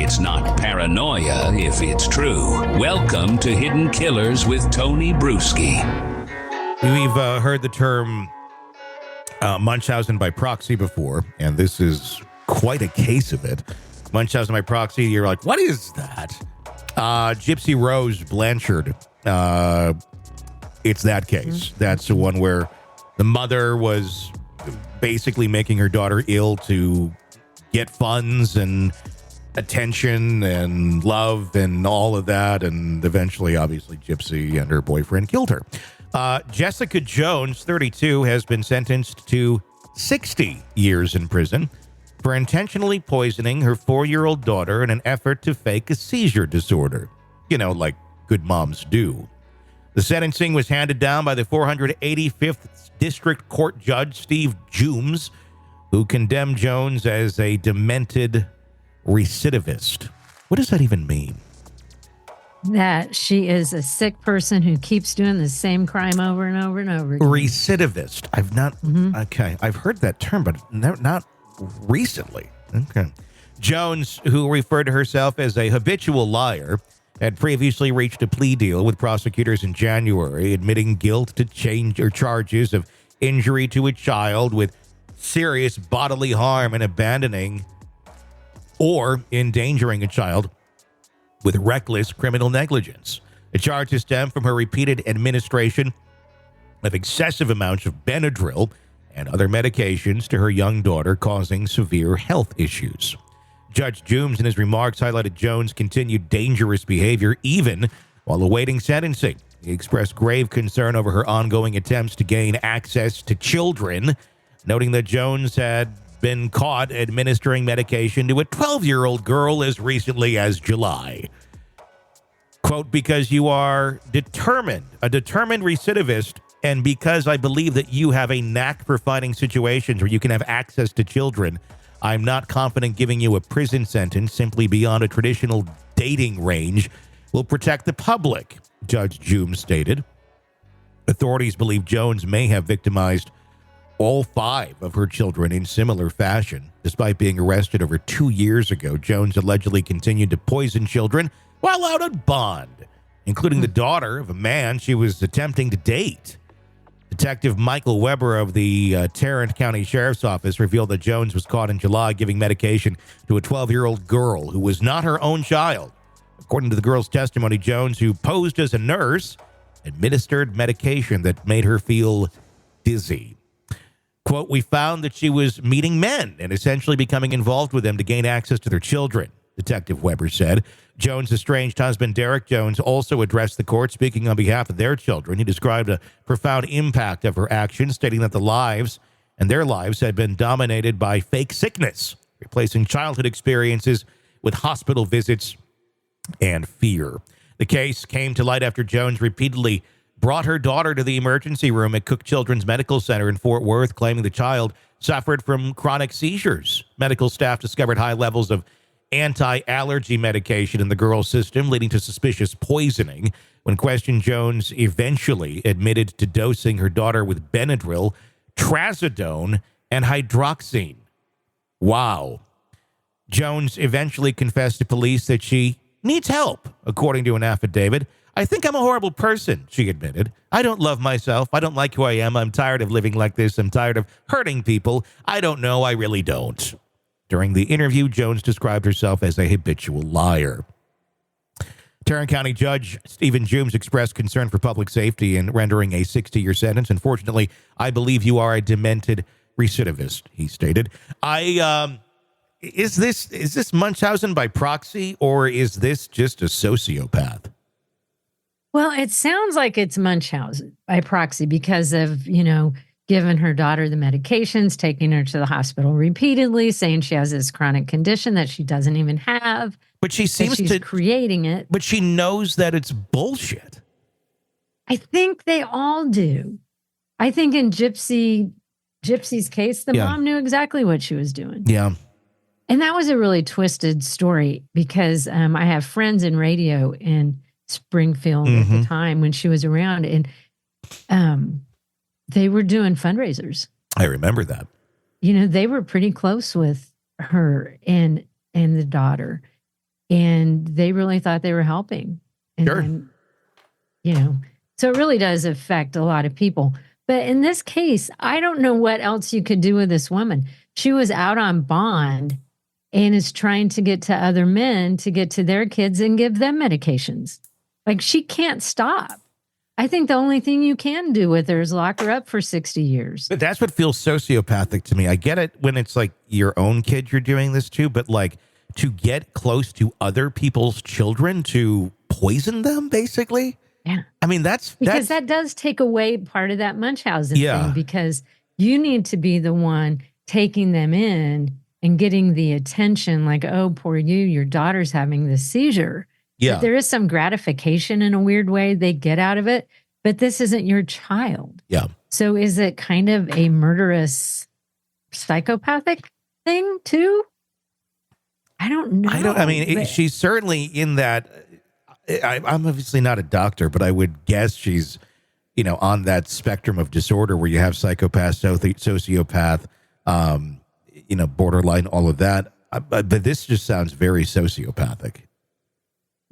It's not paranoia if it's true. Welcome to Hidden Killers with Tony Bruschi. We've heard the term Munchausen by proxy before, and this is quite a case of it. Munchausen by proxy, you're like, what is that? Gypsy Rose Blanchard, it's that case. That's the one where the mother was basically making her daughter ill to get funds and attention and love and all of that, and eventually, obviously, Gypsy and her boyfriend killed her. Jesika Jones, 32, has been sentenced to 60 years in prison for intentionally poisoning her 4-year-old daughter in an effort to fake a seizure disorder. You know, like good moms do. The sentencing was handed down by the 485th District Court Judge Steve Jumes, who condemned Jones as a demented recidivist. What does that even mean? That she is a sick person who keeps doing the same crime over and over and over again. Recidivist. I've not, okay, I've heard that term, but not recently. Okay. Jones, who referred to herself as a habitual liar, had previously reached a plea deal with prosecutors in January, admitting guilt to charges of injury to a child with serious bodily harm and abandoning or endangering a child with reckless criminal negligence. The charges stem from her repeated administration of excessive amounts of Benadryl and other medications to her young daughter, causing severe health issues. Judge Jumes, in his remarks, highlighted Jones' continued dangerous behavior even while awaiting sentencing. He expressed grave concern over her ongoing attempts to gain access to children, noting that Jones had been caught administering medication to a 12-year-old girl as recently as July. Quote, because you are a determined recidivist, and because I believe that you have a knack for finding situations where you can have access to children, I'm not confident giving you a prison sentence simply beyond a traditional dating range will protect the public, Judge Jumes stated. Authorities believe Jones may have victimized all 5 of her children in similar fashion. Despite being arrested over 2 years ago, Jones allegedly continued to poison children while out on bond, including the daughter of a man she was attempting to date. Detective Michael Weber of the Tarrant County Sheriff's Office revealed that Jones was caught in July giving medication to a 12-year-old girl who was not her own child. According to the girl's testimony, Jones, who posed as a nurse, administered medication that made her feel dizzy. Quote, we found that she was meeting men and essentially becoming involved with them to gain access to their children, Detective Weber said. Jones' estranged husband, Derek Jones, also addressed the court, speaking on behalf of their children. He described a profound impact of her actions, stating that their lives had been dominated by fake sickness, replacing childhood experiences with hospital visits and fear. The case came to light after Jones repeatedly brought her daughter to the emergency room at Cook Children's Medical Center in Fort Worth, claiming the child suffered from chronic seizures. Medical staff discovered high levels of anti-allergy medication in the girl's system, leading to suspicious poisoning. When questioned, Jones eventually admitted to dosing her daughter with Benadryl, trazodone, and hydroxine. Wow. Jones eventually confessed to police that she needs help, according to an affidavit. I think I'm a horrible person, she admitted. I don't love myself. I don't like who I am. I'm tired of living like this. I'm tired of hurting people. I don't know. I really don't. During the interview, Jones described herself as a habitual liar. Tarrant County Judge Stephen Jumes expressed concern for public safety in rendering a 60-year sentence. Unfortunately, I believe you are a demented recidivist, he stated. Is this Munchausen by proxy, or is this just a sociopath? Well, it sounds like it's Munchausen by proxy because of, giving her daughter the medications, taking her to the hospital repeatedly, saying she has this chronic condition that she doesn't even have. But she seems she's creating it. But she knows that it's bullshit. I think they all do. I think in Gypsy's case, the mom knew exactly what she was doing. Yeah. And that was a really twisted story because I have friends in radio in Springfield at the time when she was around, and they were doing fundraisers. I remember that. They were pretty close with her and the daughter. and they really thought they were helping. And Sure. then, so it really does affect a lot of people. But in this case, I don't know what else you could do with this woman. She was out on bond and is trying to get to other men to get to their kids and give them medications. Like, she can't stop. I think the only thing you can do with her is lock her up for 60 years. But that's what feels sociopathic to me. I get it when it's like your own kid you're doing this to, but like to get close to other people's children to poison them, basically. Yeah. I mean, because that does take away part of that Munchausen thing, because you need to be the one taking them in and getting the attention, like, oh, poor you, your daughter's having this seizure. Yeah. But there is some gratification in a weird way they get out of it, but this isn't your child. Yeah. So is it kind of a murderous psychopathic thing too? I don't know. She's certainly in that. I'm obviously not a doctor, but I would guess she's, on that spectrum of disorder where you have psychopath, sociopath, borderline, all of that. But this just sounds very sociopathic.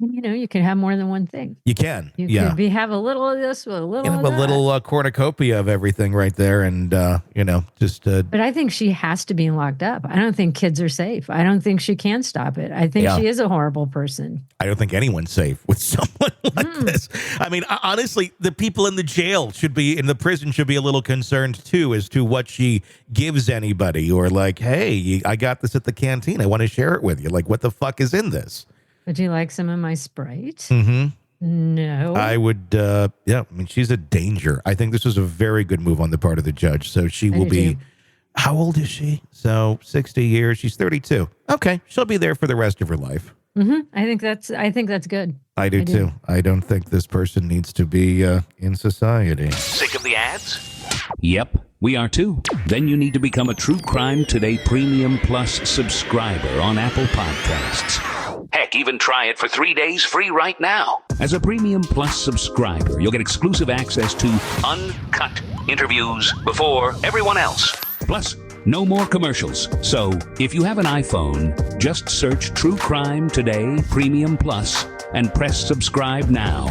You can have more than one thing. You can. You could have a little of this, a little of that. A little cornucopia of everything right there. And, just. But I think she has to be locked up. I don't think kids are safe. I don't think she can stop it. I think she is a horrible person. I don't think anyone's safe with someone like this. I mean, honestly, the people in the prison should be a little concerned too as to what she gives anybody, or like, hey, I got this at the canteen. I want to share it with you. Like, what the fuck is in this? Would you like some of my Sprite? Mm-hmm. No. I would, I mean, she's a danger. I think this was a very good move on the part of the judge. So she will be, how old is she? So 60 years. She's 32. Okay. She'll be there for the rest of her life. Mm-hmm. I think that's good. I do too. I don't think this person needs to be in society. Sick of the ads? Yep, we are too. Then you need to become a True Crime Today Premium Plus subscriber on Apple Podcasts. Heck, even try it for 3 days free right now. As a Premium Plus subscriber, you'll get exclusive access to uncut interviews before everyone else. Plus, no more commercials. So, if you have an iPhone, just search True Crime Today Premium Plus and press subscribe now.